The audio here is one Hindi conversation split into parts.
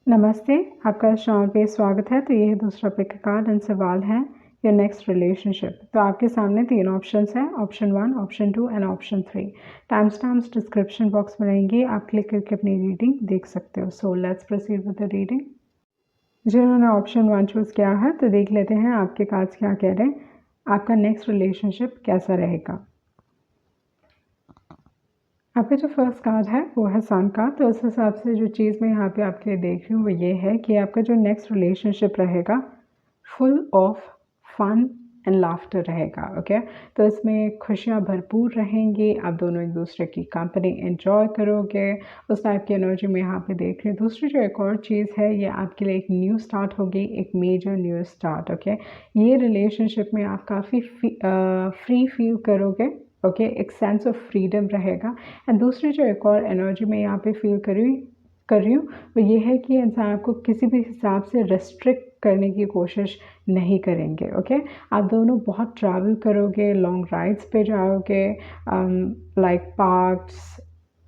नमस्ते, आपका शो पे स्वागत है। तो ये है दूसरा पिक कार्ड एंड सवाल है योर नेक्स्ट रिलेशनशिप। तो आपके सामने 3 ऑप्शंस हैं, option 1, option 2 and option 3। Time stamps description box में रहेंगी, आप क्लिक करके अपनी रीडिंग देख सकते हो। So let's proceed with the reading. जिन्होंने ऑप्शन 1 चूज़ किया है तो देख लेते हैं आपके कार्ड्स क्या कह रहे हैं, आपका नेक्स्ट रिलेशनशिप कैसा रहेगा। आपका जो फर्स्ट कार्ड है वो है सन का। तो उस हिसाब से जो चीज़ मैं यहाँ पे आपके लिए देख रही हूँ वो ये है कि आपका जो नेक्स्ट रिलेशनशिप रहेगा full of fun and laughter रहेगा। ओके, तो इसमें खुशियाँ भरपूर रहेंगी, आप दोनों एक दूसरे की कंपनी एंजॉय करोगे, उस टाइप की एनर्जी में यहाँ पे देख रही हूँ। दूसरी जो एक और चीज़ है, ये आपके लिए एक न्यू स्टार्ट होगी, एक मेजर न्यू स्टार्ट। ओके, ये रिलेशनशिप में आप काफ़ी फ्री फील करोगे। ओके, एक सेंस ऑफ फ्रीडम रहेगा। एंड दूसरी जो एक और एनर्जी मैं यहाँ पे फील कर रही हूँ वो ये है कि इंसान आपको किसी भी हिसाब से रेस्ट्रिक्ट करने की कोशिश नहीं करेंगे। ओके, आप दोनों बहुत ट्रैवल करोगे, लॉन्ग राइड्स पे जाओगे, लाइक पार्क्स,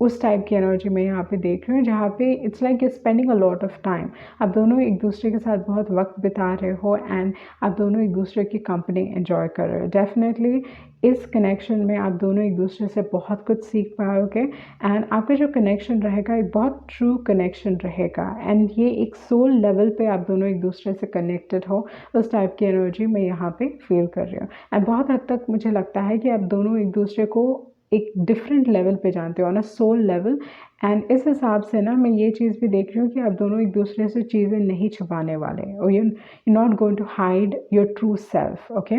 उस टाइप की एनर्जी मैं यहाँ पे देख रही हूँ जहाँ पे it's like you spending a lot of time. आप दोनों एक दूसरे के साथ बहुत वक्त बिता रहे हो एंड आप दोनों एक दूसरे की कंपनी एंजॉय कर रहे हो। डेफिनेटली इस कनेक्शन में आप दोनों एक दूसरे से बहुत कुछ सीख पाओगे एंड आपका जो कनेक्शन रहेगा एक बहुत ट्रू कनेक्शन रहेगा एंड ये एक सोल लेवल पे आप दोनों एक दूसरे से कनेक्टेड हो, उस टाइप की एनर्जी मैं यहाँ पे फील कर रही हूँ। एंड बहुत हद तक मुझे लगता है कि आप दोनों एक दूसरे को एक डिफरेंट लेवल पे जानते हो, ना सोल लेवल। एंड इस हिसाब से ना मैं ये चीज़ भी देख रही हूँ कि आप दोनों एक दूसरे से चीज़ें नहीं छुपाने वाले, और you not going to hide your true self. Okay,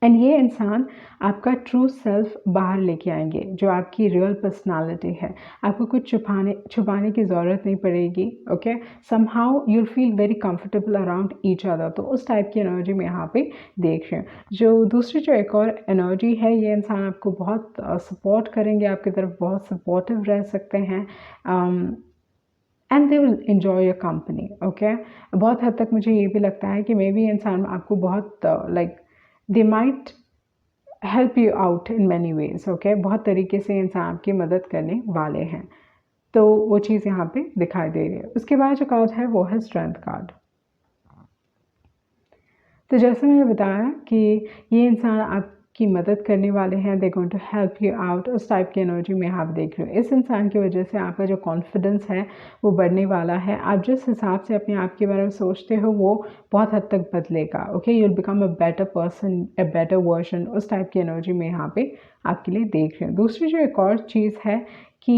and ये इंसान आपका ट्रू सेल्फ बाहर लेके आएंगे, जो आपकी रियल पर्सनालिटी है। आपको कुछ छुपाने की ज़रूरत नहीं पड़ेगी। Okay, somehow you'll feel very comfortable around each other. तो उस टाइप की एनर्जी मैं यहाँ पे देख रही हूँ। जो दूसरी जो एक और एनर्जी है, ये इंसान आपको बहुत सपोर्ट करेंगे, आपकी तरफ बहुत सपोर्टिव रह सकते हैं and they will enjoy your company. Okay, बहुत हद तक मुझे ये भी लगता है कि मे बी इंसान आपको बहुत like they might help you out in many ways. Okay, बहुत तरीके से इंसान आपकी मदद करने वाले हैं। तो वो चीज़ यहाँ पे दिखाई दे रही है। उसके बाद जो कार्ड है वो है स्ट्रेंथ कार्ड। तो जैसे मैंने बताया कि ये इंसान आपकी मदद करने वाले हैं, they going to help you out, उस टाइप की एनर्जी में आप देख रहे हो। इस इंसान की वजह से आपका जो कॉन्फिडेंस है वो बढ़ने वाला है। आप जिस हिसाब से अपने आप के बारे में सोचते हो वो बहुत हद तक बदलेगा। Okay, you will become a better person, a better version, उस टाइप की एनर्जी में यहाँ पे आपके लिए देख रहे हो। दूसरी जो एक और चीज़ है कि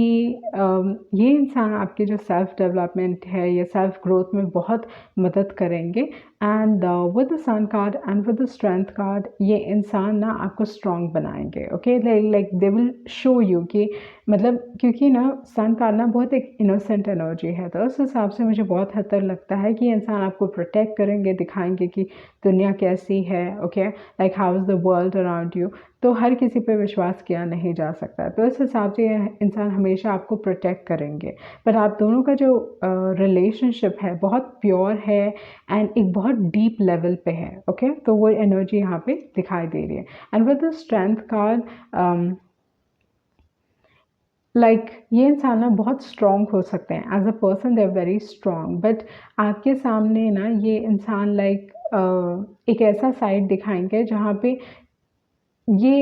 ये इंसान आपके जो सेल्फ डेवलपमेंट है या सेल्फ ग्रोथ में बहुत मदद करेंगे। And with the sun card and with the strength card, ये इंसान ना आपको स्ट्रॉन्ग बनाएंगे। Okay, like they will show you कि मतलब, क्योंकि ना सन कार्ड ना बहुत एक इनोसेंट एनर्जी है, तो उस हिसाब से मुझे बहुत हद तक लगता है कि इंसान आपको प्रोटेक्ट करेंगे, दिखाएंगे कि दुनिया कैसी है। Okay, like how is the world around you. तो हर किसी पे विश्वास किया नहीं जा सकता, तो इस हिसाब से इंसान हमेशा आपको प्रोटेक्ट करेंगे। पर आप दोनों का जो रिलेशनशिप है बहुत प्योर है एंड एक बहुत डीप लेवल पे है। ओके, तो वो एनर्जी यहाँ पे दिखाई दे रही है। And with the strength card, like ये इंसान ना बहुत स्ट्रॉन्ग हो सकते हैं, as a person they are very strong, but आपके सामने ना ये इंसान लाइक एक ऐसा साइड दिखाएंगे जहाँ पे ये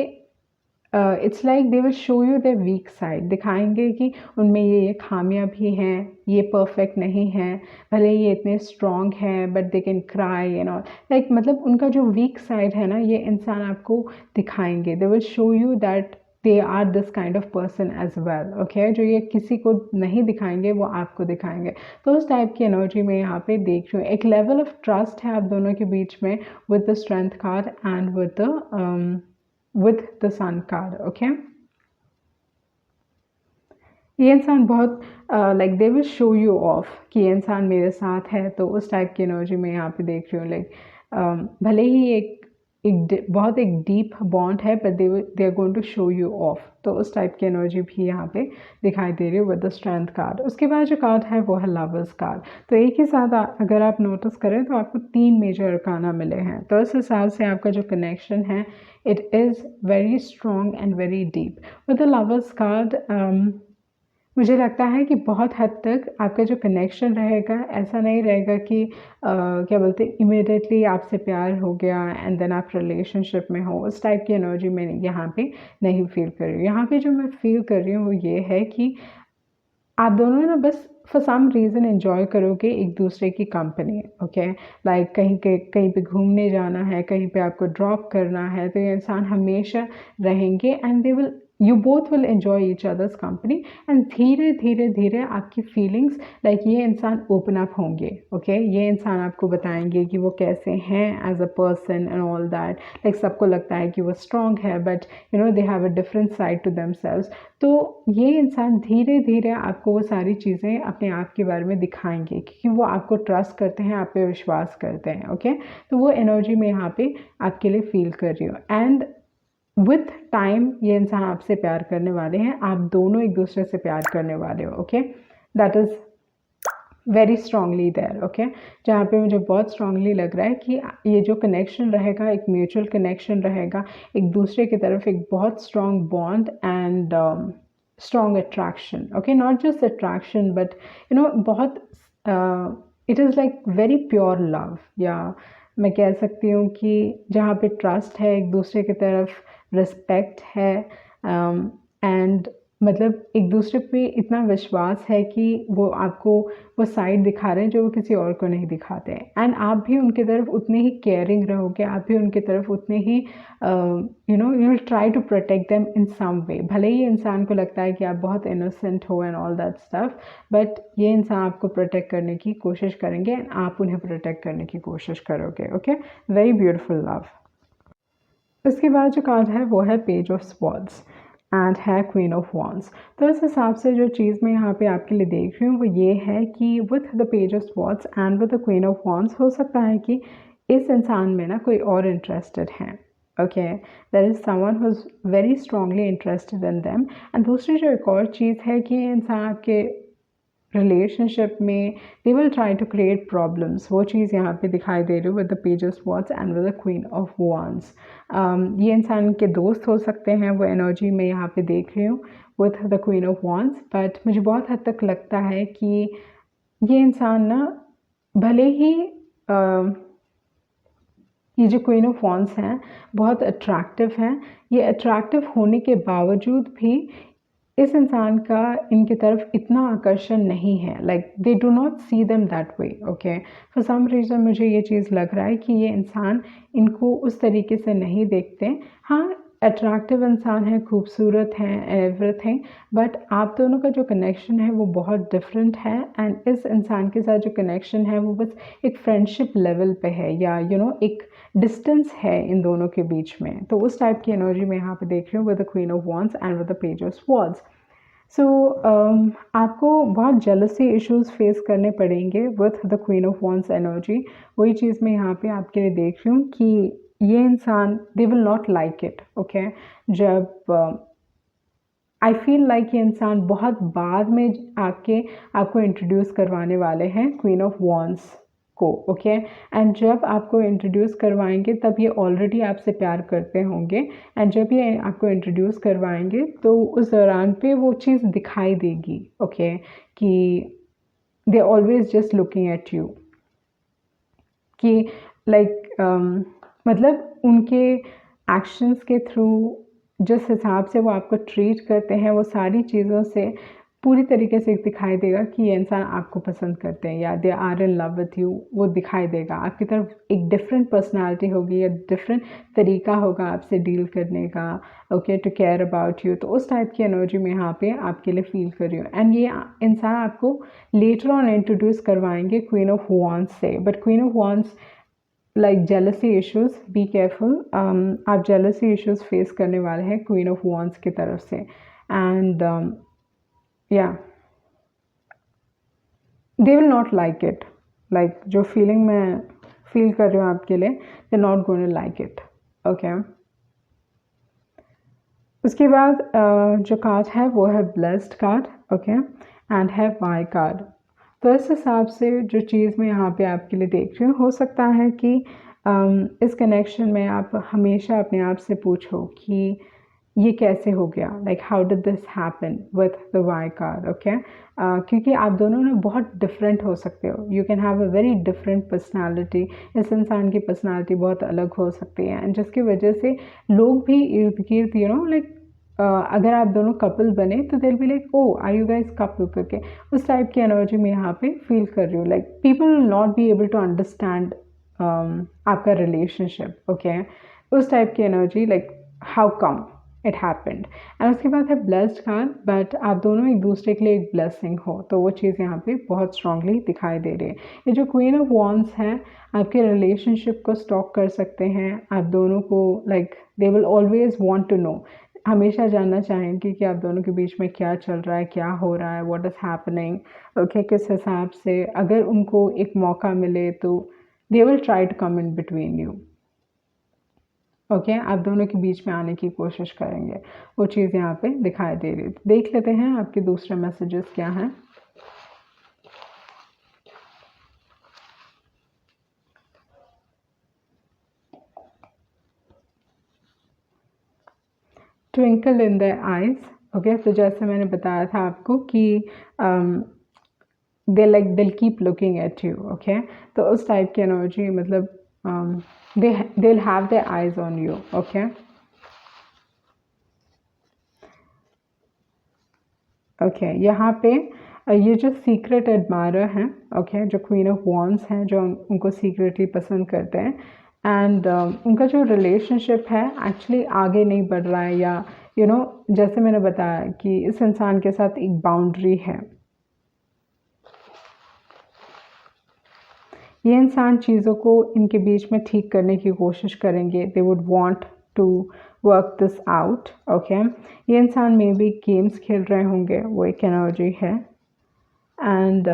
it's like they will show you the week side, दिखाएंगे कि उनमें ये खामियां भी हैं, ये परफेक्ट नहीं है, भले ये इतने स्ट्रॉन्ग हैं but they can cry and all, like मतलब उनका जो वीक साइड है ना ये इंसान आपको दिखाएंगे। They will show you that they are this kind of person as well. Okay, जो ये किसी को नहीं दिखाएंगे वो आपको दिखाएंगे। तो उस टाइप की एनर्जी में यहाँ पे देख रही हूँ। एक लेवल ऑफ ट्रस्ट है आप दोनों के बीच में with the strength card and with the sun card. Okay, ये इंसान बहुत like they will show you of कि ये इंसान मेरे साथ है, तो उस टाइप की एनर्जी में यहाँ पे देख रही हूँ। लाइक भले ही बहुत एक डीप बॉन्ड है पर they are going to show you off, तो उस टाइप की एनर्जी भी यहाँ पे दिखाई दे रही है विद द स्ट्रेंथ कार्ड। उसके बाद जो कार्ड है वो है लवर्स कार्ड। तो एक ही साथ अगर आप नोटिस करें तो आपको 3 मेजर अरकाना मिले हैं, तो इस हिसाब से आपका जो कनेक्शन है it is very strong and very deep. With the lovers card, मुझे लगता है कि बहुत हद तक आपका जो कनेक्शन रहेगा ऐसा नहीं रहेगा कि क्या बोलते हैं इमीडिएटली आपसे प्यार हो गया एंड देन आप रिलेशनशिप में हो, उस टाइप की एनर्जी मैं यहाँ पे नहीं फील कर रही हूँ। यहाँ पे जो मैं फील कर रही हूँ वो ये है कि आप दोनों ना बस फॉर सम रीज़न एंजॉय करोगे एक दूसरे की कंपनी। ओके, लाइक कहीं पे घूमने जाना है, कहीं पे आपको ड्रॉप करना है, तो ये इंसान हमेशा रहेंगे and they will you both will enjoy each others company and धीरे धीरे धीरे आपकी फीलिंग्स लाइक ये इंसान ओपन अप होंगे। ओके, ये इंसान आपको बताएंगे कि वो कैसे हैं as a person and all that. Like सबको लगता है कि वो स्ट्रॉन्ग है but you know they have a different side to themselves. तो ये इंसान धीरे धीरे आपको वो सारी चीज़ें अपने आप के बारे में दिखाएंगे क्योंकि वो आपको ट्रस्ट करते हैं, आप पे विश्वास करते हैं। ओके, तो वो एनर्जी मैं यहाँ पे आपके लिए फील कर रही हूँ एंड विथ टाइम ये इंसान आपसे प्यार करने वाले हैं, आप दोनों एक दूसरे से प्यार करने वाले हो। Okay, that is very strongly there. Okay, जहाँ पे मुझे बहुत स्ट्रांगली लग रहा है कि ये जो कनेक्शन रहेगा एक म्यूचुअल कनेक्शन रहेगा, एक दूसरे की तरफ एक बहुत strong bond and strong attraction. Okay, not just attraction but you know बहुत it is like very pure love, या मैं कह सकती हूँ कि जहाँ पे ट्रस्ट है एक दूसरे की तरफ, रिस्पेक्ट है एंड मतलब एक दूसरे पे इतना विश्वास है कि वो आपको वो साइड दिखा रहे हैं जो वो किसी और को नहीं दिखाते हैं एंड आप भी उनकी तरफ उतने ही केयरिंग रहोगे, आप भी उनकी तरफ उतने ही you know you will try to protect them in some way. भले ही इंसान को लगता है कि आप बहुत इनोसेंट हो and all that stuff, but ये इंसान आपको प्रोटेक्ट करने की कोशिश करेंगे एंड आप उन्हें प्रोटेक्ट करने की कोशिश करोगे। Okay, very beautiful love. उसके बाद जो कार्ड है वो है पेज ऑफ स्वॉर्ड्स एंड है क्वीन ऑफ वॉन्ड्स। तो इस हिसाब से जो चीज़ मैं यहाँ पे आपके लिए देख रही हूँ वो ये है कि with the page of swords and with the queen of wands हो सकता है कि इस इंसान में ना कोई और इंटरेस्टेड है। Okay, there is someone who is very strongly interested in them and दूसरी जो एक और चीज़ है कि इंसान आपके रिलेशनशिप में they will try to create problems, वो चीज़ यहाँ पे दिखाई दे रही है with the page of swords and with the queen of wands. ये इंसान के दोस्त हो सकते हैं, वो एनर्जी मैं यहाँ पे देख रही हूँ with the queen of wands. But मुझे बहुत हद तक लगता है कि ये इंसान ना भले ही ये जो क्वीन ऑफ वॉन्ड्स हैं बहुत अट्रैक्टिव हैं, ये अट्रैक्टिव होने के बावजूद भी इस इंसान का इनकी तरफ इतना आकर्षण नहीं है। Like they do not see them that way. Okay, for some reason मुझे ये चीज़ लग रहा है कि ये इंसान इनको उस तरीके से नहीं देखते। हाँ, अट्रैक्टिव इंसान है, खूबसूरत हैं एवरीथिंग, बट आप दोनों का जो कनेक्शन है वो बहुत डिफरेंट है एंड इस इंसान के साथ जो कनेक्शन है वो बस एक फ्रेंडशिप लेवल पे है, या यू नो एक डिस्टेंस है इन दोनों के बीच में। तो उस टाइप की एनर्जी मैं यहाँ पे देख रही हूँ with the queen of wands and with the page of swords. So आपको बहुत जेलसी इश्यूज फेस करने पड़ेंगे with the queen of wands energy. वही चीज़ मैं यहाँ पे आपके लिए देख रही हूँ कि ये इंसान दे will not like it. Okay, जब आई फील लाइक ये इंसान बहुत बाद में आपको इंट्रोड्यूस करवाने वाले हैं क्वीन ऑफ वॉन्ड्स को। ओके, एंड जब आपको इंट्रोड्यूस करवाएंगे तब ये ऑलरेडी आपसे प्यार करते होंगे एंड जब ये आपको इंट्रोड्यूस करवाएंगे तो उस दौरान पे वो चीज़ दिखाई देगी। ओके, कि they always just looking at you, कि लाइक मतलब उनके एक्शंस के थ्रू जिस हिसाब से वो आपको ट्रीट करते हैं वो सारी चीज़ों से पूरी तरीके से दिखाई देगा कि ये इंसान आपको पसंद करते हैं या they are in love with you. वो दिखाई देगा, आपकी तरफ एक डिफरेंट पर्सनालिटी होगी या डिफरेंट तरीका होगा आपसे डील करने का। Okay, to care about you. तो उस टाइप की एनर्जी में यहाँ पे आपके लिए फील कर रही हूँ एंड ये इंसान आपको लेटर ऑन इंट्रोड्यूस करवाएंगे क्वीन ऑफ वॉन्ड्स से। But queen of wands like jealousy issues, be careful, आप जेलसी इश्यूज फेस करने वाले हैं क्वीन ऑफ वॉन्ड्स की तरफ से एंड या they will not like it. Like जो फीलिंग मैं फील कर रही हूँ आपके लिए, they not going to like it. Okay, उसके बाद जो कार्ड है वो है ब्लेस्ड कार्ड। ओके, एंड है वाई कार्ड। तो इस हिसाब से जो चीज़ मैं यहाँ पे आपके लिए देख रही हूँ, हो सकता है कि इस कनेक्शन में आप हमेशा अपने आप से पूछो कि ये कैसे हो गया, like how did this happen with the Y card, okay. क्योंकि आप दोनों ने बहुत डिफरेंट हो सकते हो, you can have a very different personality. इस इंसान की पर्सनालिटी बहुत अलग हो सकती है, एंड जिसकी वजह से लोग भी इर्द गिर्द यू नो लाइक अगर आप दोनों कपल बने तो दिल be like, oh are you guys couple करके, उस टाइप की एनर्जी मैं यहाँ पे फील कर रही हूँ। Like people will not be able to understand आपका रिलेशनशिप, ओके। उस टाइप की energy, like how come it happened. And उसके बाद है ब्लेस्ड कार्ड, बट आप दोनों एक दूसरे के लिए एक ब्लेसिंग हो, तो वो चीज़ यहाँ पे बहुत स्ट्रांगली दिखाई दे रही है। ये जो क्वीन ऑफ वॉन्ड्स है आपके रिलेशनशिप को स्टॉक कर सकते हैं। आप दोनों को like they will always want to know, हमेशा जानना चाहेंगे कि आप दोनों के बीच में क्या चल रहा है, क्या हो रहा है, व्हाट इज़ हैपनिंग, ओके। किस हिसाब से अगर उनको एक मौका मिले तो they will try to come in between you, okay. आप दोनों के बीच में आने की कोशिश करेंगे, वो चीज़ यहाँ पे दिखाई दे रही है। देख लेते हैं आपके दूसरे मैसेजेस क्या हैं। Twinkle in the eyes, okay. तो जैसे मैंने बताया था आपको कि दे लाइक दिल keep looking at you, okay. तो उस टाइप की एनर्जी, मतलब they will have the eyes on you, okay. Okay, यहाँ पे ये जो सीक्रेट एडमायरर हैं, ओके, जो क्वीन ऑफ वॉन्ड्स हैं, जो उनको सीक्रेटली पसंद करते हैं, एंड उनका जो रिलेशनशिप है एक्चुअली आगे नहीं बढ़ रहा है, या यू नो जैसे मैंने बताया कि इस इंसान के साथ एक बाउंड्री है। ये इंसान चीज़ों को इनके बीच में ठीक करने की कोशिश करेंगे, they would want to work this out, okay. ये इंसान में भी गेम्स खेल रहे होंगे, वो एक एनर्जी है। And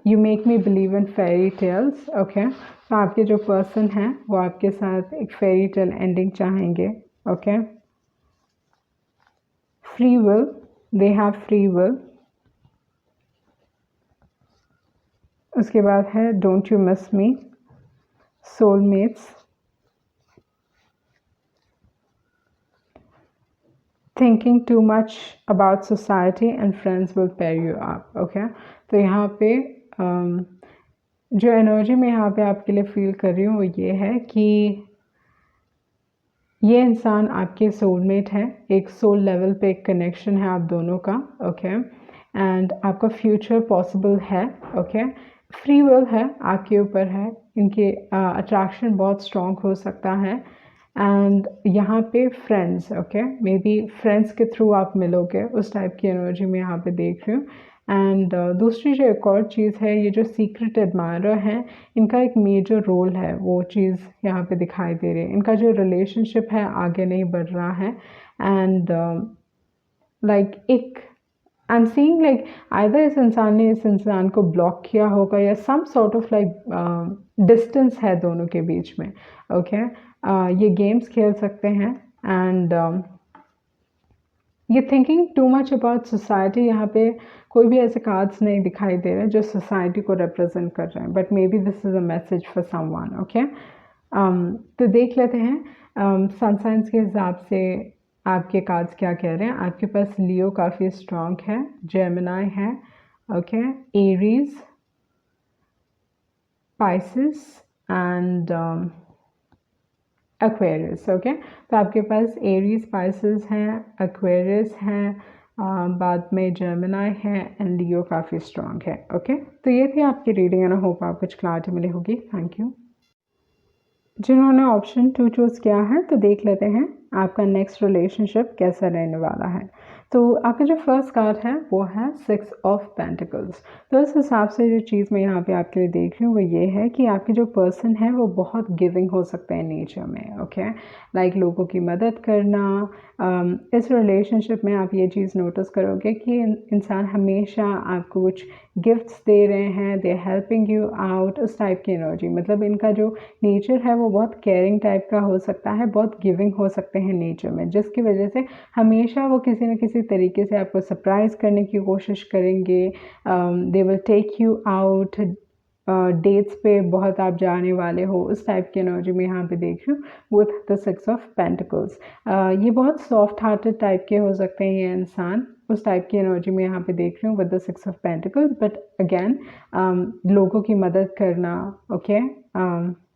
you make me believe in fairy tales, okay. तो आपके जो पर्सन हैं वो आपके साथ एक फेरी टेल एंडिंग चाहेंगे, okay. Free will, they have free will. उसके बाद है don't you miss me, soulmates, thinking too much about society and friends will pair you up, okay. तो यहाँ पे जो एनर्जी मैं यहाँ पे आपके लिए फील कर रही हूँ वो ये है कि ये इंसान आपके सोलमेट है, एक सोल लेवल पे एक कनेक्शन है आप दोनों का, ओके। एंड आपका फ्यूचर पॉसिबल है, ओके। फ्री विल है, आपके ऊपर है, इनके अट्रैक्शन बहुत स्ट्रॉन्ग हो सकता है। एंड यहाँ पे friends, okay, may be friends के थ्रू आप मिलोगे, उस टाइप की एनर्जी मैं यहाँ पे देख रही हूँ। एंड दूसरी जो एक और चीज़ है, ये जो सीक्रेट एडमायरर हैं, इनका एक मेजर रोल है, वो चीज़ यहाँ पे दिखाई दे रही है। इनका जो रिलेशनशिप है आगे नहीं बढ़ रहा है, एंड लाइक एक I am seeing like either इस इंसान ने इस इंसान को ब्लॉक किया होगा, या some sort of like distance है दोनों के बीच में, ओके। ये गेम्स खेल सकते हैं, एंड ये thinking too much about society, यहाँ पे कोई भी ऐसे कार्ड्स नहीं दिखाई दे रहे जो सोसाइटी को रिप्रेजेंट कर रहे हैं, but may be this is a message for someone, okay. तो देख लेते हैं सन साइंस के हिसाब से आपके कार्ड्स क्या कह रहे हैं। आपके पास लियो काफ़ी स्ट्रॉन्ग है, जेमिनाई है, okay, Aries, Pisces and Aquarius, okay. तो आपके पास एरीज, पाइसिस हैं, एक्वेरियस हैं, बाद में जेमिनाई है, एंड लियो काफ़ी स्ट्रॉन्ग है, ओके। तो ये थी आपकी रीडिंग, एंड आई होप आपको कुछ क्लैरिटी मिली होगी। Thank you. जिन्होंने ऑप्शन 2 चूज़ किया है, तो देख लेते हैं आपका नेक्स्ट रिलेशनशिप कैसा रहने वाला है। तो आपका जो फर्स्ट कार्ड है वो है 6 ऑफ पेंटिकल्स। तो इस हिसाब से जो चीज़ मैं यहाँ पे आपके लिए देख रही हूँ वो ये है कि आपके जो पर्सन है वो बहुत गिविंग हो सकते हैं नेचर में, ओके। लाइक लोगों की मदद करना। इस रिलेशनशिप में आप ये चीज़ नोटिस करोगे कि इंसान हमेशा आपको कुछ गिफ्ट्स दे रहे हैं, दे हेल्पिंग यू आउट, उस टाइप की एनर्जी। मतलब इनका जो नेचर है वो बहुत केयरिंग टाइप का हो सकता है, बहुत गिविंग हो सकते हैं नेचर में, जिसकी वजह से हमेशा वो किसी न किसी तरीके से आपको सरप्राइज़ करने की कोशिश करेंगे। They will take you out, dates पे बहुत आप जाने वाले हो, उस टाइप की एनर्जी में यहाँ पे देख रही हूँ विथ द 6 ऑफ पेंटिकल्स। ये बहुत सॉफ्ट हार्टेड टाइप के हो सकते हैं ये इंसान, उस टाइप की एनर्जी में यहाँ पे देख रही हूँ with the 6 of pentacles. But again लोगों की मदद करना, ओके,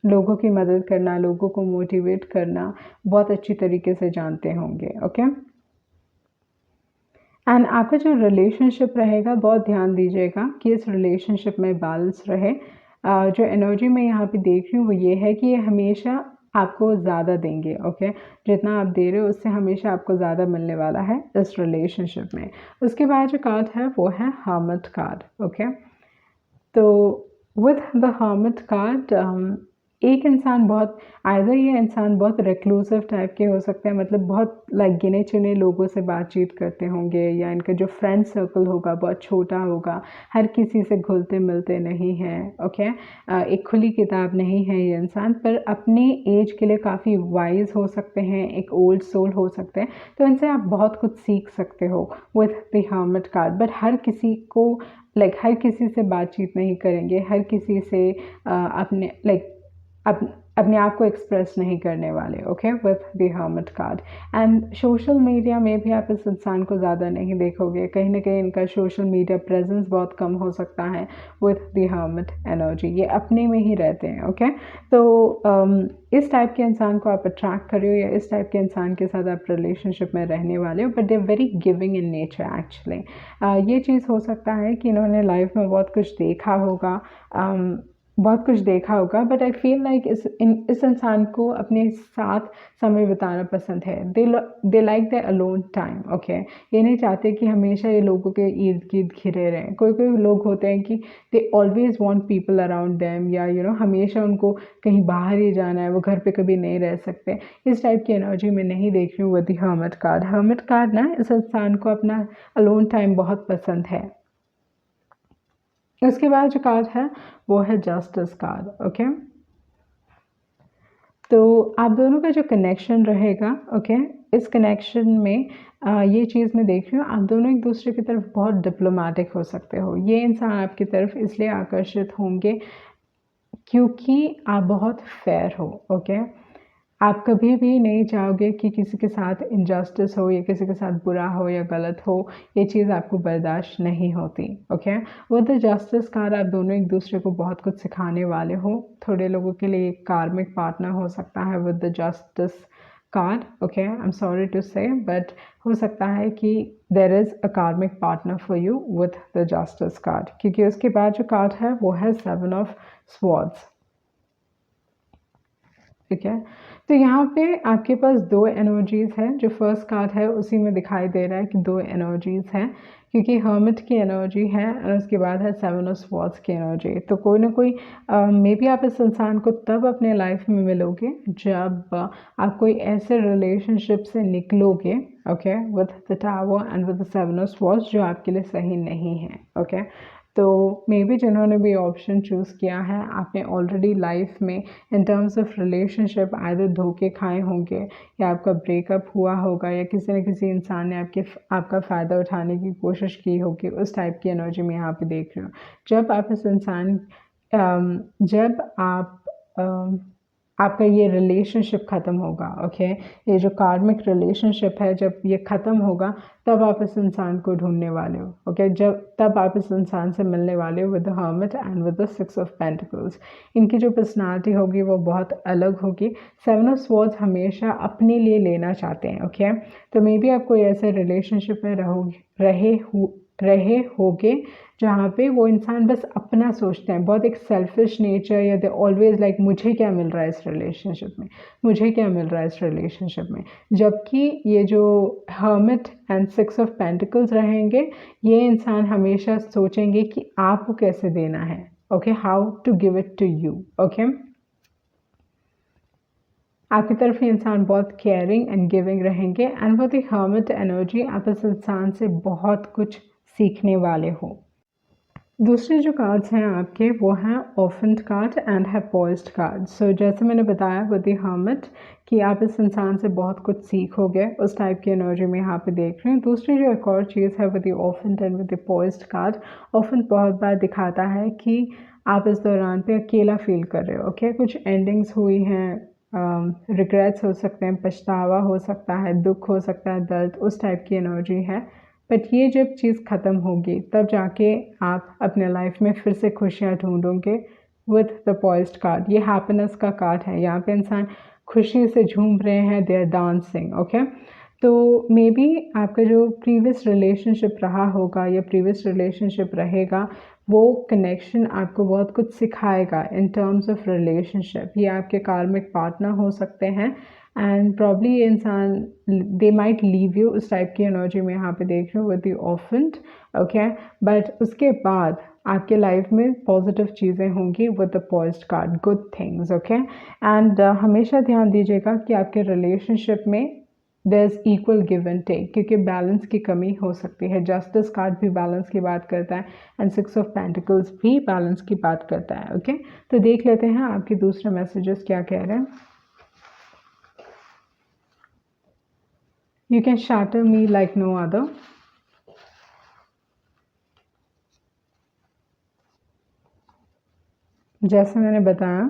लोगों की मदद करना, लोगों को मोटिवेट करना बहुत अच्छी तरीके से जानते होंगे, ओके। एंड आपका जो रिलेशनशिप रहेगा बहुत ध्यान दीजिएगा कि इस रिलेशनशिप में बैलेंस रहे। जो एनर्जी मैं यहाँ पे देख रही हूँ वो ये है कि ये हमेशा आपको ज़्यादा देंगे, ओके। जितना आप दे रहे हो उससे हमेशा आपको ज़्यादा मिलने वाला है इस रिलेशनशिप में। उसके बाद जो कार्ड है वो है हर्मिट कार्ड, ओके। तो विथ द हर्मिट कार्ड एक इंसान बहुत, आइदर ये इंसान बहुत रिक्लूसिव टाइप के हो सकते हैं, मतलब बहुत लाइक गिने चुने लोगों से बातचीत करते होंगे, या इनका जो फ्रेंड सर्कल होगा बहुत छोटा होगा, हर किसी से घुलते मिलते नहीं हैं, ओके। एक खुली किताब नहीं है ये इंसान, पर अपने एज के लिए काफ़ी वाइज हो सकते हैं, एक ओल्ड सोल हो सकते हैं, तो इनसे आप बहुत कुछ सीख सकते हो with the hermit card. But हर किसी को हर किसी से बातचीत नहीं करेंगे, हर किसी से अपने अपने आप को एक्सप्रेस नहीं करने वाले, okay, with the hermit card. And social media में भी आप इस इंसान को ज़्यादा नहीं देखोगे, कहीं ना कहीं इनका सोशल मीडिया प्रेजेंस बहुत कम हो सकता है विथ द हर्मिट एनर्जी, ये अपने में ही रहते हैं, ओके। तो इस टाइप के इंसान को आप अट्रैक्ट कर रहे हो, या इस टाइप के इंसान के साथ आप रिलेशनशिप में रहने वाले हो, but they are very giving in nature actually. ये चीज़ हो सकता है कि इन्होंने लाइफ में बहुत कुछ देखा होगा, बहुत कुछ देखा होगा, बट आई फील लाइक इस इंसान को अपने साथ समय बिताना पसंद है। They like the alone time, okay. ये नहीं चाहते कि हमेशा ये लोगों के इर्द गिर्द घिरे रहें। कोई कोई लोग होते हैं कि they always want people around them, या हमेशा उनको कहीं बाहर ही जाना है, वो घर पे कभी नहीं रह सकते। इस टाइप की एनर्जी में नहीं देख रही हूँ with the hermit card. Hermit card ना इस इंसान को अपना अलोन टाइम बहुत पसंद है। उसके बाद जो कार्ड है वो है जस्टिस कार्ड, ओके। तो आप दोनों का जो कनेक्शन रहेगा, ओके, इस कनेक्शन में ये चीज़ मैं देख रही हूँ, आप दोनों एक दूसरे की तरफ बहुत डिप्लोमेटिक हो सकते हो। ये इंसान आपकी तरफ इसलिए आकर्षित होंगे क्योंकि आप बहुत फेयर हो, ओके। आप कभी भी नहीं चाहोगे कि किसी के साथ इनजस्टिस हो, या किसी के साथ बुरा हो या गलत हो, ये चीज़ आपको बर्दाश्त नहीं होती, okay. With the justice card आप दोनों एक दूसरे को बहुत कुछ सिखाने वाले हो। थोड़े लोगों के लिए एक कार्मिक पार्टनर हो सकता है with the justice card, okay. I am sorry to say, but हो सकता है कि there is a karmic partner for you with the justice card, क्योंकि उसके बाद जो कार्ड है वो है 7 ऑफ स्वॉर्ड्स, ठीक है। तो यहाँ पे आपके पास 2 एनर्जीज़ हैं। जो फर्स्ट कार्ड है उसी में दिखाई दे रहा है कि 2 एनर्जीज़ हैं, क्योंकि हर्मिट की एनर्जी है और उसके बाद है 7 ऑफ स्वॉर्ड्स की एनर्जी। तो कोई ना कोई मे बी आप इस इंसान को तब अपने लाइफ में मिलोगे जब आप कोई ऐसे रिलेशनशिप से निकलोगे, okay, with the tower and with the 7 of swords, जो आपके लिए सही नहीं है, ओके। तो मे बी जिन्होंने भी ऑप्शन चूज़ किया है, आपने ऑलरेडी लाइफ में in terms of relationship either धोखे खाए होंगे, या आपका ब्रेकअप हुआ होगा, या किसी न किसी इंसान ने आपका फ़ायदा उठाने की कोशिश की होगी। उस टाइप की एनर्जी में यहाँ पे देख रही हूँ। जब आप इस इंसान जब आपका ये रिलेशनशिप ख़त्म होगा, ओके, ये जो कार्मिक रिलेशनशिप है जब ये ख़त्म होगा, तब आप इस इंसान को ढूंढने वाले हो, ओके। तब आप इस इंसान से मिलने वाले हो with the hermit and with the 6 of pentacles. इनकी जो पर्सनालिटी होगी वो बहुत अलग होगी। 7 ऑफ स्वॉर्ड्स हमेशा अपने लिए लेना चाहते हैं, ओके। तो मे बी आप कोई ऐसे रिलेशनशिप में रहे होगे जहाँ पे वो इंसान बस अपना सोचते हैं, बहुत एक सेल्फिश नेचर, या दे ऑलवेज लाइक मुझे क्या मिल रहा है इस रिलेशनशिप में, मुझे क्या मिल रहा है इस रिलेशनशिप में। जबकि ये जो हर्मिट एंड 6 ऑफ पेंटिकल्स रहेंगे, ये इंसान हमेशा सोचेंगे कि आपको कैसे देना है, okay, how to give it to you, okay. आपकी तरफ ये इंसान बहुत केयरिंग एंड गिविंग रहेंगे, and with the hermit energy आप इस इंसान से बहुत कुछ सीखने वाले हो। दूसरे जो कार्ड्स हैं आपके वो हैं ऑफेंट कार्ड एंड है पॉइज्ड कार्ड। सो जैसे मैंने बताया विद द हर्मिट कि आप इस इंसान से बहुत कुछ सीखोगे, उस टाइप की एनर्जी में यहाँ पे देख रही हूँ। दूसरी जो एक और चीज़ है with the hierophant and with the poised card, hierophant बहुत बार दिखाता है कि आप इस दौरान पे अकेला फील कर रहे हो। ओके, कुछ एंडिंग्स हुई हैं, रिग्रेट्स हो सकते हैं, पछतावा हो सकता है, दुख हो सकता है, दर्द, उस टाइप की एनर्जी है। बट ये जब चीज़ ख़त्म होगी तब जाके आप अपने लाइफ में फिर से खुशियाँ ढूंढोगे विथ द पॉइज्ड कार्ड। ये हैप्पीनेस का कार्ड है, यहाँ पे इंसान खुशी से झूम रहे हैं, दे आर डांसिंग। ओके, तो मे बी आपका जो प्रीवियस रिलेशनशिप रहा होगा या प्रीवियस रिलेशनशिप रहेगा, वो कनेक्शन आपको बहुत कुछ सिखाएगा इन टर्म्स ऑफ रिलेशनशिप। ये आपके कार्मिक पार्टनर हो सकते हैं एंड प्रॉब्ली ये इंसान दे माइट लीव यू, उस टाइप की एनर्जी में यहाँ पे देख रही हूँ विद द ऑफेंट। ओके, बट उसके बाद आपके लाइफ में पॉजिटिव चीज़ें होंगी with the poised card, good things. Okay, and हमेशा ध्यान दीजिएगा कि आपके रिलेशनशिप में there is equal give and take, क्योंकि बैलेंस की कमी हो सकती है। जस्टिस कार्ड भी बैलेंस की बात करता है एंड 6 ऑफ पेंटिकल्स भी बैलेंस की बात करता है। ओके, तो देख लेते हैं आपके दूसरे मैसेजेस क्या कह रहे हैं। You can shatter me like no other. जैसे मैंने बताया,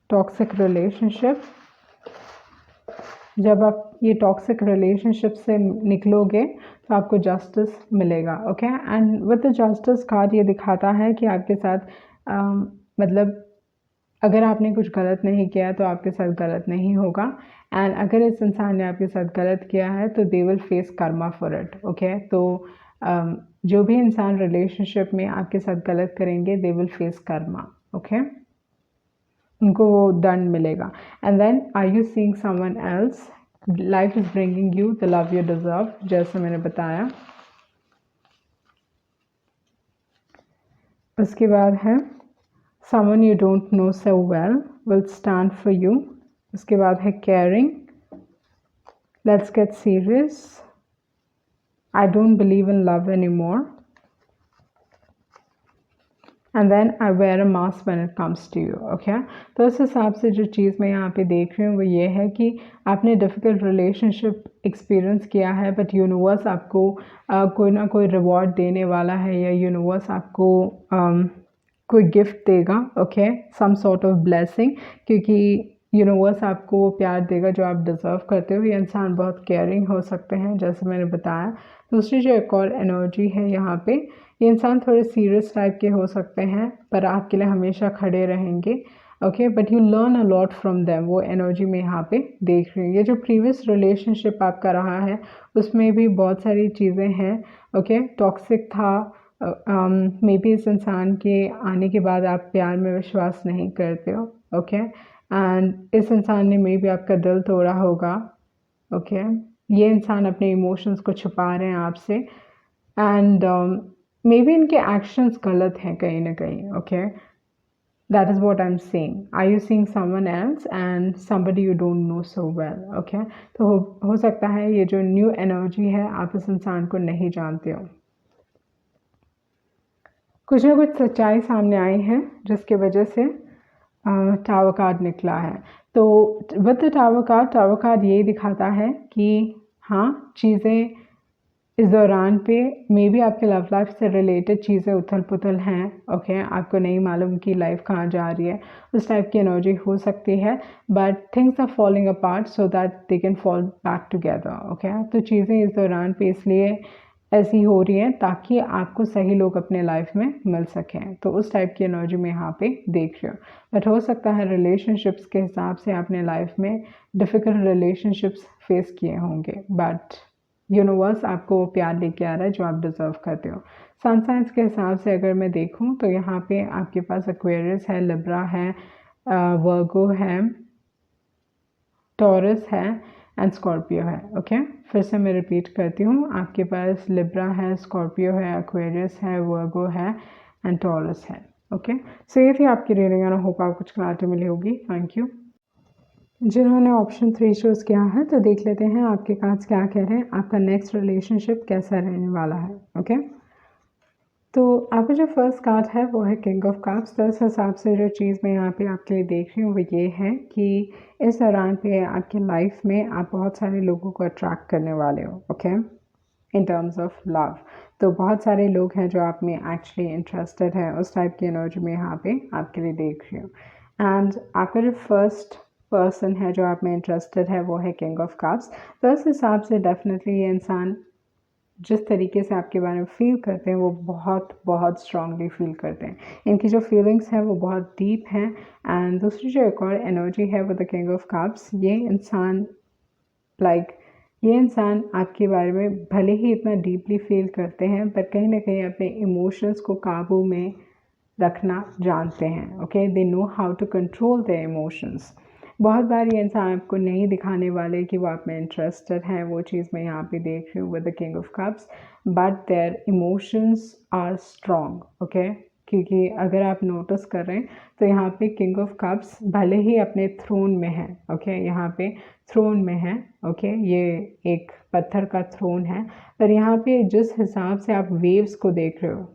टॉक्सिक रिलेशनशिप, जब आप ये टॉक्सिक रिलेशनशिप से निकलोगे तो आपको जस्टिस मिलेगा। Okay, and with the justice card ये दिखाता है कि आपके साथ मतलब अगर आपने कुछ गलत नहीं किया तो आपके साथ गलत नहीं होगा, एंड अगर इस इंसान ने आपके साथ गलत किया है तो they will face Karma for it. Okay, तो जो भी इंसान रिलेशनशिप में आपके साथ गलत करेंगे they will face karma. Okay, उनको वो दंड मिलेगा। And then are you seeing someone else, life is bringing you the love you deserve, जैसे मैंने बताया। उसके बाद है someone you don't know so well will stand for you। उसके बाद है caring, let's get serious, I don't believe in love anymore, and then I wear a mask when it comes to you। Okay, तो इस हिसाब से जो चीज़ मैं यहाँ पे देख रही हूँ वो ये है कि आपने डिफ़िकल्ट रिलेशनशिप एक्सपीरियंस किया है, बट यूनिवर्स आपको कोई ना कोई रिवॉर्ड देने वाला है, या यूनिवर्स आपको कोई गिफ्ट देगा। Okay, some sort of blessing, क्योंकि यूनिवर्स आपको वो प्यार देगा जो आप डिज़र्व करते हो। ये इंसान बहुत केयरिंग हो सकते हैं, जैसे मैंने बताया। दूसरी जो एक और एनर्जी है यहाँ पे, ये इंसान थोड़े सीरियस टाइप के हो सकते हैं पर आपके लिए हमेशा खड़े रहेंगे। Okay, but you learn a lot from them, वो एनर्जी में यहाँ पे देख रही हूँ। ये जो प्रीवियस रिलेशनशिप आपका रहा है उसमें भी बहुत सारी चीज़ें हैं। ओके, टॉक्सिक था, मे बी इस इंसान के आने के बाद आप प्यार में विश्वास नहीं करते हो। ओके, एंड इस इंसान ने मे बी आपका दिल तोड़ा होगा। ओके, ये इंसान अपने इमोशंस को छुपा रहे हैं आपसे, एंड मे बी इनके एक्शंस गलत हैं कहीं ना कहीं। Okay, that is what I am saying. Are you seeing someone else and somebody you don't know so well. Okay, तो हो सकता है ये जो न्यू एनर्जी है आप इस इंसान को नहीं जानते हो। कुछ ना कुछ सच्चाई सामने आई है जिसकी वजह से टावर कार्ड निकला है। तो विद द टावर कार्ड ये दिखाता है कि हाँ, चीज़ें इस दौरान पे मे बी आपके लव लाइफ से रिलेटेड चीज़ें उथल पुथल हैं। ओके, आपको नहीं मालूम कि लाइफ कहाँ जा रही है, उस टाइप की एनर्जी हो सकती है, but things are falling apart so that they can fall back together. Okay, तो चीज़ें इस दौरान पे इसलिए ऐसी हो रही हैं ताकि आपको सही लोग अपने लाइफ में मिल सकें, तो उस टाइप की एनर्जी में यहाँ पे देख रही हूँ। बट हो सकता है रिलेशनशिप्स के हिसाब से आपने लाइफ में डिफ़िकल्ट रिलेशनशिप्स फेस किए होंगे, बट यूनिवर्स आपको वो प्यार लेके आ रहा है जो आप डिज़र्व करते हो। सन साइंस के हिसाब से अगर मैं देखूँ तो यहाँ पे आपके पास एक्वेरियस है, लिब्रा है, वर्गो है, टॉरस है एंड स्कॉर्पियो है। ओके, फिर से मैं रिपीट करती हूँ, आपके पास लिब्रा है, स्कॉर्पियो है, एक्वेरियस है, वर्गो है एंड टॉरस है। ओके, सो ये थी आपकी रीडिंग, और होप आपको कुछ क्लैरिटी मिली होगी। Thank you. जिन्होंने ऑप्शन 3 चूज़ किया है तो देख लेते हैं आपके कार्ड्स क्या कह रहे हैं, आपका नेक्स्ट रिलेशनशिप कैसा रहने वाला है। ओके, तो आपका जो फर्स्ट कार्ड है वो है किंग ऑफ कप्स। तो इस हिसाब से जो चीज़ मैं यहाँ पे आपके लिए देख रही हूँ वो ये है कि इस दौरान पे आपकी लाइफ में आप बहुत सारे लोगों को अट्रैक्ट करने वाले हो, okay, in terms of love. तो बहुत सारे लोग हैं जो आप में एक्चुअली इंटरेस्टेड है, उस टाइप की एनर्जी में यहाँ पे आपके लिए देख रही हूँ। एंड आपका जो फर्स्ट पर्सन है जो आप में इंटरेस्टेड है वो है किंग ऑफ कप्स। तो इस हिसाब से डेफिनेटली ये इंसान जिस तरीके से आपके बारे में फ़ील करते हैं वो बहुत बहुत स्ट्रांगली फ़ील करते हैं। इनकी जो फीलिंग्स हैं वो बहुत डीप हैं। एंड दूसरी जो एक और एनर्जी है वो द किंग ऑफ कप्स। ये इंसान ये इंसान आपके बारे में भले ही इतना डीपली फील करते हैं पर कहीं ना कहीं अपने इमोशंस को काबू में रखना जानते हैं, okay, they know how to control their emotions. बहुत बार ये इंसान आपको नहीं दिखाने वाले कि वो आप में इंटरेस्टेड है, वो चीज़ मैं यहाँ पे देख रही हूँ with the king of cups, but their emotions are strong, okay. क्योंकि अगर आप नोटिस कर रहे हैं तो यहाँ पे किंग ऑफ कप्स भले ही अपने थ्रोन में है, ओके, यहाँ पे थ्रोन में है, ओके, ये एक पत्थर का थ्रोन है, पर यहाँ पे जिस हिसाब से आप वेव्स को देख रहे हो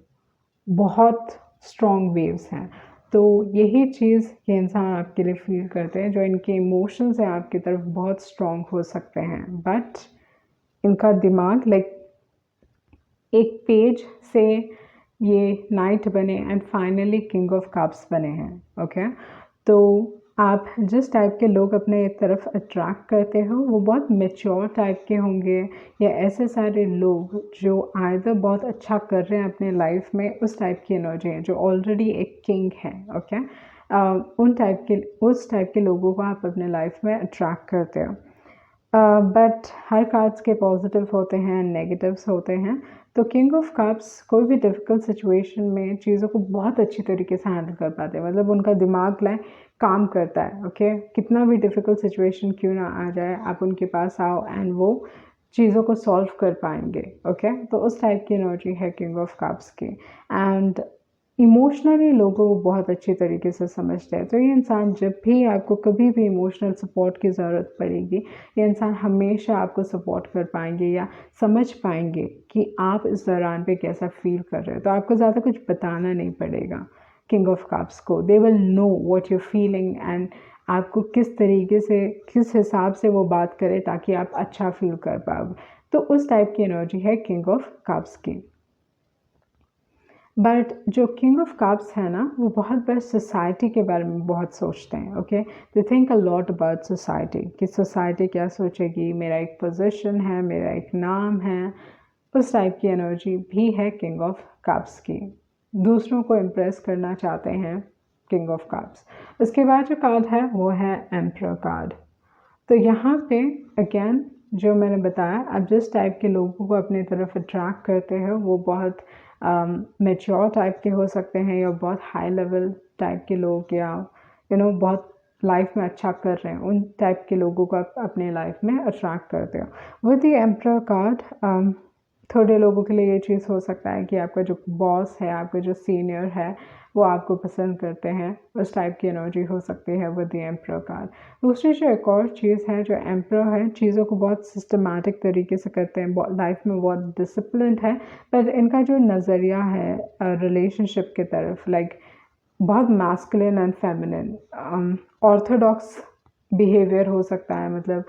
बहुत स्ट्रॉन्ग वेव्स हैं। तो यही चीज़ ये इंसान आपके लिए फ़ील करते हैं, जो इनके इमोशंस हैं आपकी तरफ बहुत स्ट्रॉन्ग हो सकते हैं, बट इनका दिमाग एक पेज से ये नाइट बने and finally king of cups बने हैं, ओके। तो आप जिस टाइप के लोग अपने तरफ अट्रैक्ट करते हो वो बहुत मैच्योर टाइप के होंगे, या ऐसे सारे लोग जो आइदर बहुत अच्छा कर रहे हैं अपने लाइफ में, उस टाइप की एनर्जी है, जो ऑलरेडी एक किंग है, ओके। उस टाइप के लोगों को आप अपने लाइफ में अट्रैक्ट करते हो। बट हर कार्ड्स के पॉजिटिव होते हैं, नेगेटिव्स होते हैं। तो किंग ऑफ कप्स कोई भी डिफ़िकल्ट सिचुएशन में चीज़ों को बहुत अच्छी तरीके से हैंडल कर पाते हैं, मतलब उनका दिमाग काम करता है, ओके। कितना भी डिफ़िकल्ट सिचुएशन क्यों ना आ जाए, आप उनके पास आओ एंड वो चीज़ों को सॉल्व कर पाएंगे, ओके। तो उस टाइप की एनर्जी है किंग ऑफ कप्स की। एंड इमोशनली लोगों को बहुत अच्छी तरीके से समझते हैं। तो ये इंसान जब भी आपको कभी भी इमोशनल सपोर्ट की ज़रूरत पड़ेगी, ये इंसान हमेशा आपको सपोर्ट कर पाएंगे या समझ पाएंगे कि आप इस दौरान पे कैसा फील कर रहे हो। तो आपको ज़्यादा कुछ बताना नहीं पड़ेगा किंग ऑफ कप्स को। They will know what you feeling and आपको किस तरीके से, किस हिसाब से वो बात करे ताकि आप अच्छा फील कर पाओ। तो उस टाइप की एनर्जी है किंग ऑफ कप्स की। बट जो किंग ऑफ कप्स है ना, वो बहुत बार सोसाइटी के बारे में बहुत सोचते हैं, okay. They think a lot about society, कि सोसाइटी क्या सोचेगी, मेरा एक पोजीशन है, मेरा एक नाम है, उस टाइप की एनर्जी भी है किंग ऑफ कप्स की। दूसरों को इम्प्रेस करना चाहते हैं किंग ऑफ कप्स। उसके बाद जो कार्ड है वो है एम्परर कार्ड। तो यहाँ पे अगेन जो मैंने बताया, आप जिस टाइप के लोगों को अपनी तरफ अट्रैक्ट करते हो वो बहुत मैच्योर टाइप के हो सकते हैं, या बहुत हाई लेवल टाइप के लोग, या बहुत लाइफ में अच्छा कर रहे हैं, उन टाइप के लोगों को आप अपने लाइफ में अट्रैक्ट करते हो। विद द एम्परर कार्ड थोड़े लोगों के लिए ये चीज़ हो सकता है कि आपका जो बॉस है, आपका जो सीनियर है, वो आपको पसंद करते हैं, उस टाइप की एनर्जी हो सकती है विद द एम्परर कार्ड। दूसरी जो एक और चीज़ है, जो एम्परर है, चीज़ों को बहुत सिस्टमैटिक तरीके से करते हैं, लाइफ में बहुत डिसिप्लिन है, पर इनका जो नज़रिया है रिलेशनशिप की तरफ, बहुत masculine and feminine, Orthodox behaviour हो सकता है, मतलब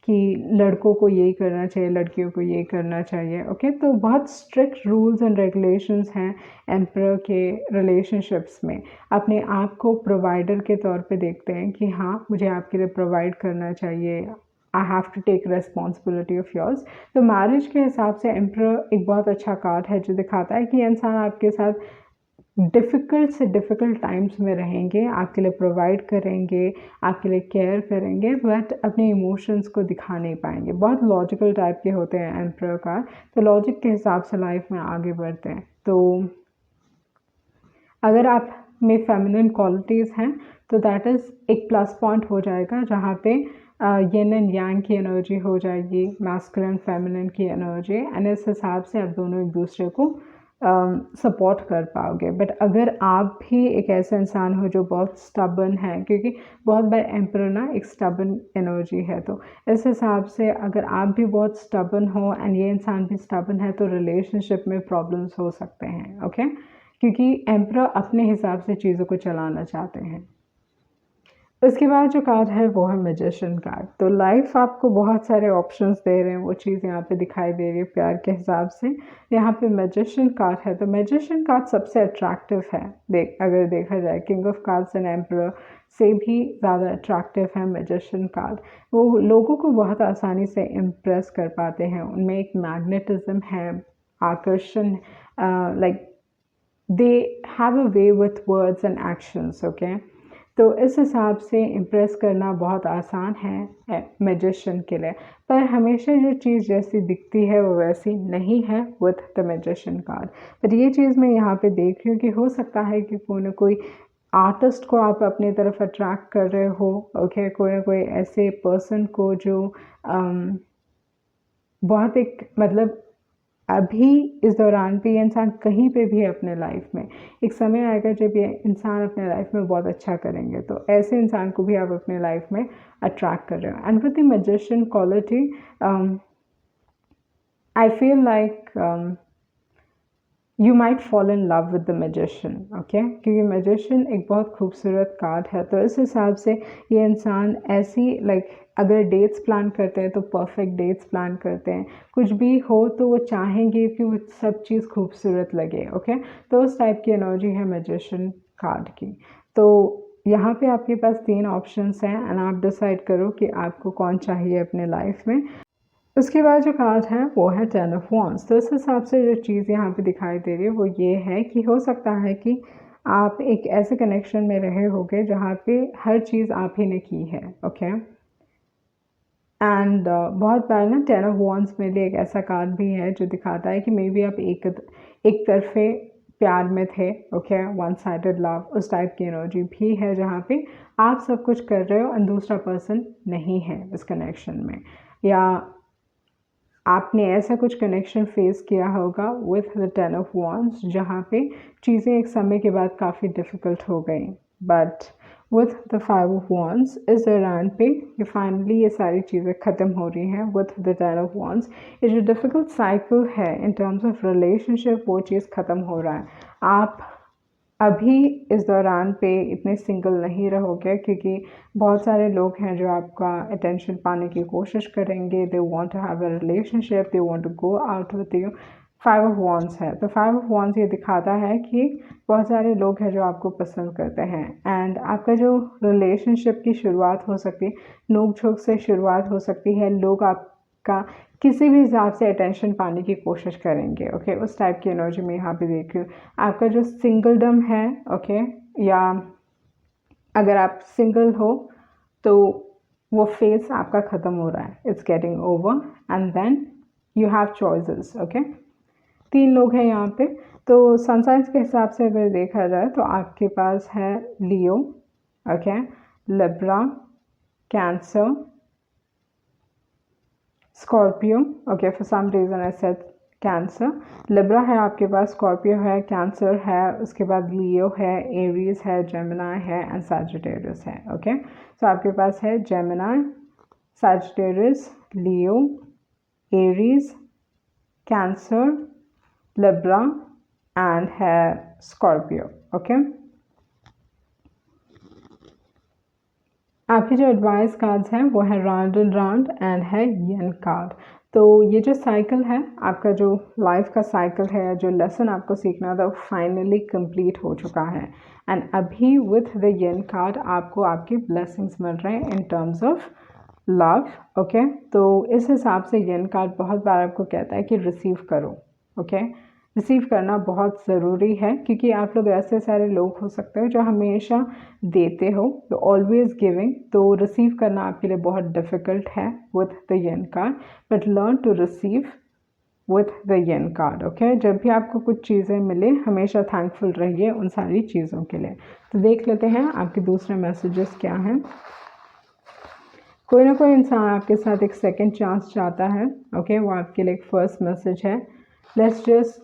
कि लड़कों को यही करना चाहिए, लड़कियों को यही करना चाहिए, ओके। तो बहुत स्ट्रिक्ट रूल्स एंड रेगुलेशंस हैं एम्परर के रिलेशनशिप्स में। अपने आप को प्रोवाइडर के तौर पे देखते हैं कि हाँ, मुझे आपके लिए प्रोवाइड करना चाहिए, I have to take responsibility of yours. तो मैरिज के हिसाब से एम्परर एक बहुत अच्छा कार्ड है, जो दिखाता है कि इंसान आपके साथ डिफ़िकल्ट से डिफ़िकल्ट टाइम्स में रहेंगे, आपके लिए प्रोवाइड करेंगे, आपके लिए केयर करेंगे, बट अपने इमोशंस को दिखा नहीं पाएंगे। बहुत लॉजिकल टाइप के होते हैं एम्परर का, तो लॉजिक के हिसाब से लाइफ में आगे बढ़ते हैं। तो अगर आप में फेमिनिन क्वालिटीज़ हैं तो दैट इज़ एक प्लस पॉइंट हो जाएगा, जहाँ पे यिन एंड यांग की एनर्जी हो जाएगी, मैस्कुलिन फेमिनिन की एनर्जी, एंड इस हिसाब से आप दोनों एक दूसरे को सपोर्ट कर पाओगे। बट अगर आप भी एक ऐसा इंसान हो जो बहुत स्टबर्न है, क्योंकि बहुत बार एम्परर ना एक स्टबर्न एनर्जी है, तो इस हिसाब से अगर आप भी बहुत स्टबर्न हो एंड ये इंसान भी स्टबर्न है तो रिलेशनशिप में प्रॉब्लम्स हो सकते हैं। ओके, क्योंकि एम्परर अपने हिसाब से चीज़ों को चलाना चाहते हैं। उसके बाद जो कार्ड है वो है मैजिशियन कार्ड। तो लाइफ आपको बहुत सारे ऑप्शंस दे रहे हैं, वो चीज़ यहाँ पे दिखाई दे रही है प्यार के हिसाब से। यहाँ पे मैजिशियन कार्ड है, तो मैजिशियन कार्ड सबसे अट्रैक्टिव है। अगर देखा जाए king of cards and emperor से भी ज़्यादा अट्रैक्टिव है मैजिशियन कार्ड। वो लोगों को बहुत आसानी से इम्प्रेस कर पाते हैं, उनमें एक मैग्नेटिज्म है, आकर्षण, like they have a way with words and actions. Okay, तो इस हिसाब से इम्प्रेस करना बहुत आसान है मैजिशियन के लिए। पर हमेशा जो चीज़ जैसी दिखती है वो वैसी नहीं है विथ द मैजिशियन कार्ड। पर ये चीज़ मैं यहाँ पे देख रही हूँ कि हो सकता है कि कोई ना कोई आर्टिस्ट को आप अपनी तरफ अट्रैक्ट कर रहे हो। ओके, कोई ना कोई ऐसे पर्सन को जो बहुत एक मतलब अभी इस दौरान पे ये इंसान कहीं पे भी है अपने लाइफ में, एक समय आएगा जब ये इंसान अपने लाइफ में बहुत अच्छा करेंगे, तो ऐसे इंसान को भी आप अपने लाइफ में अट्रैक्ट कर रहे हो। And with the magician quality I feel like you might fall in love with the magician. Okay, क्योंकि मैजिशियन एक बहुत खूबसूरत कार्ड है, तो इस हिसाब से ये इंसान ऐसी लाइक अगर डेट्स प्लान करते हैं तो परफेक्ट डेट्स प्लान करते हैं, कुछ भी हो तो वो चाहेंगे कि वो सब चीज़ खूबसूरत लगे। ओके, तो उस टाइप की एनर्जी है मैजिशियन कार्ड की। तो यहाँ पे आपके पास 3 ऑप्शंस हैं एंड आप डिसाइड करो कि आपको कौन चाहिए अपने लाइफ में। उसके बाद जो कार्ड है वो है 10 ऑफ वॉन्ड्स। तो इस हिसाब से जो चीज़ यहाँ पे दिखाई दे रही है वो ये है कि हो सकता है कि आप एक ऐसे कनेक्शन में रहे होगे जहाँ पे हर चीज़ आप ही ने की है। ओके, एंड बहुत बार ना 10 ऑफ वॉन्ड्स मेरे लिए एक ऐसा कार्ड भी है जो दिखाता है कि मे बी आप एक तरफे प्यार में थे। ओके, वन साइडेड लव, उस टाइप की एनर्जी भी है जहाँ पे आप सब कुछ कर रहे हो और दूसरा पर्सन नहीं है इस कनेक्शन में, या आपने ऐसा कुछ कनेक्शन फेस किया होगा विथ द 10 ऑफ वॉन्ड्स जहाँ पे चीज़ें एक समय के बाद काफ़ी डिफ़िकल्ट हो गई। But with the 5 of wands इस दौरान पे ये फाइनली ये सारी चीज़ें ख़त्म हो रही हैं विथ द 10 ऑफ वॉन्ड्स। ये जो डिफ़िकल्ट साइकिल है इन टर्म्स ऑफ रिलेशनशिप वो चीज़ ख़त्म हो रहा है। आप अभी इस दौरान पे इतने सिंगल नहीं रहोगे, क्योंकि बहुत सारे लोग हैं जो आपका अटेंशन पाने की कोशिश करेंगे। They want to have a relationship, they want to go out with you. 5 of wands है, तो 5 ऑफ वॉन्ड्स ये दिखाता है कि बहुत सारे लोग हैं जो आपको पसंद करते हैं एंड आपका जो रिलेशनशिप की शुरुआत हो सकती है नोक झोंक से शुरुआत हो सकती है। लोग आपका किसी भी हिसाब से अटेंशन पाने की कोशिश करेंगे। ओके, उस टाइप की एनर्जी में यहाँ पे देख रही हूँ। आपका जो सिंगलडम है, ओके, या अगर आप सिंगल हो तो वो फेज आपका ख़त्म हो रहा है, it's getting over and then you have choices. Okay, 3 लोग हैं यहाँ पे। तो सन साइंस के हिसाब से अगर देखा जाए तो आपके पास है Leo, okay, Libra, Cancer, Scorpio. Okay, for some reason I said Cancer. Libra है आपके पास, स्कॉर्पियो है, कैंसर है, उसके बाद लियो है, एरीज है, जेमिनी है एंड सैजिटेरियस है। ओके, तो आपके पास है Gemini, Sagittarius, Leo, Aries, cancer, Libra and है स्कॉर्पियो। ओके, आपके जो एडवाइस कार्ड्स हैं वो है राउंड एंड राउंड एंड है यन कार्ड। तो ये जो साइकिल है आपका, जो लाइफ का साइकिल है, जो लेसन आपको सीखना था, वो फाइनली कंप्लीट हो चुका है एंड अभी विथ द यन कार्ड आपको आपकी ब्लेसिंग्स मिल रहे हैं in terms of love. Okay, तो इस हिसाब से यन कार्ड बहुत बार आपको कहता है कि रिसीव करो। ओके, रिसीव करना बहुत ज़रूरी है, क्योंकि आप लोग ऐसे सारे लोग हो सकते हो जो हमेशा देते हो, तो ऑलवेज गिविंग, तो रिसीव करना आपके लिए बहुत डिफ़िकल्ट है with the yen card. But learn to receive with the yen card. Okay, जब भी आपको कुछ चीज़ें मिले हमेशा थैंकफुल रहिए उन सारी चीज़ों के लिए। तो देख लेते हैं आपके दूसरे मैसेजेस क्या हैं। कोई ना कोई इंसान आपके साथ एक सेकंड चांस चाहता है। ओके, वो आपके लिए एक फर्स्ट मैसेज है। let's just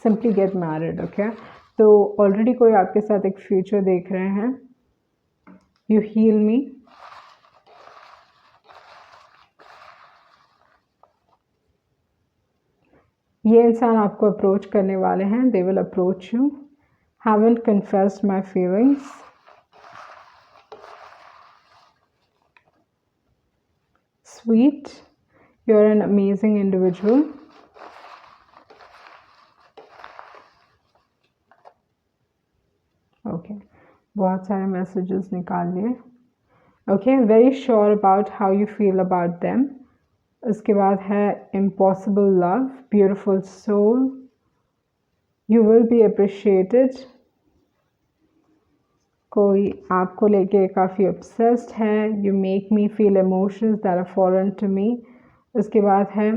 simply get married, okay? तो ऑलरेडी कोई आपके साथ एक फ्यूचर देख रहे हैं. You heal me. ये इंसान आपको अप्रोच करने वाले हैं. They will approach you. Haven't confessed my feelings. Sweet. You're an amazing individual. Okay. बहुत सारे messages निकाल लिए. Okay. Very sure about how you feel about them. उसके बाद है impossible love, beautiful soul. You will be appreciated. कोई आपको लेके काफ़ी obsessed है. You make me feel emotions that are foreign to me. उसके बाद है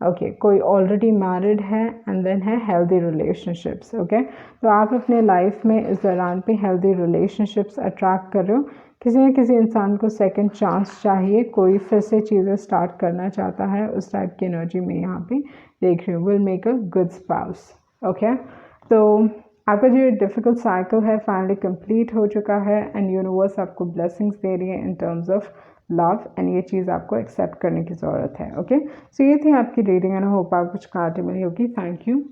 ओके कोई ऑलरेडी मैरिड है एंड देन है हेल्दी रिलेशनशिप्स. ओके तो आप अपने लाइफ में इस दौरान पे हेल्दी रिलेशनशिप्स अट्रैक्ट कर रहे हो. किसी न किसी इंसान को सेकंड चांस चाहिए. कोई फिर से चीज़ें स्टार्ट करना चाहता है. उस टाइप की एनर्जी में यहाँ पे देख रही हूँ. Will make a good spouse. Okay तो आपका जो डिफ़िकल्ट साइकिल है फाइनली कंप्लीट हो चुका है एंड यूनिवर्स आपको ब्लेसिंग्स दे रही है in terms of love and ये चीज़ आपको एक्सेप्ट करने की ज़रूरत है. ओके सो ये थी आपकी रीडिंग एंड होप आपको कुछ क्लैरिटी मिली होगी. Thank you.